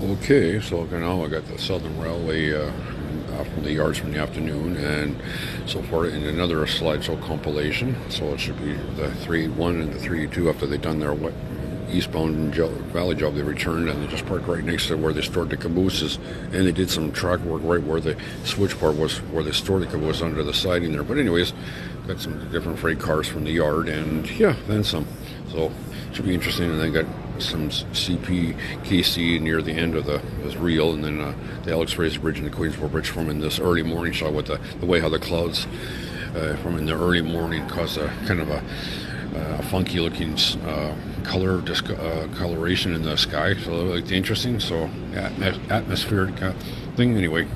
Okay, so now I got the Southern Railway from the yards from the afternoon and so forth in another slideshow compilation. So it should be the 381 and the 382 after they've done their eastbound valley job. They returned and they just parked right next to where they stored the cabooses, and they did some track work right where the switch part was, where they stored the caboose under the siding there. But anyways, got some different freight cars from the yard, and yeah, then some. So should be interesting. And they got some CPKC near the end of this reel, and then the Alex Fraser Bridge and the Queensboro Bridge from in this early morning shot with the way how the clouds from in the early morning caused a kind of a funky looking coloration in the sky. So it looked interesting. So atmospheric thing anyway.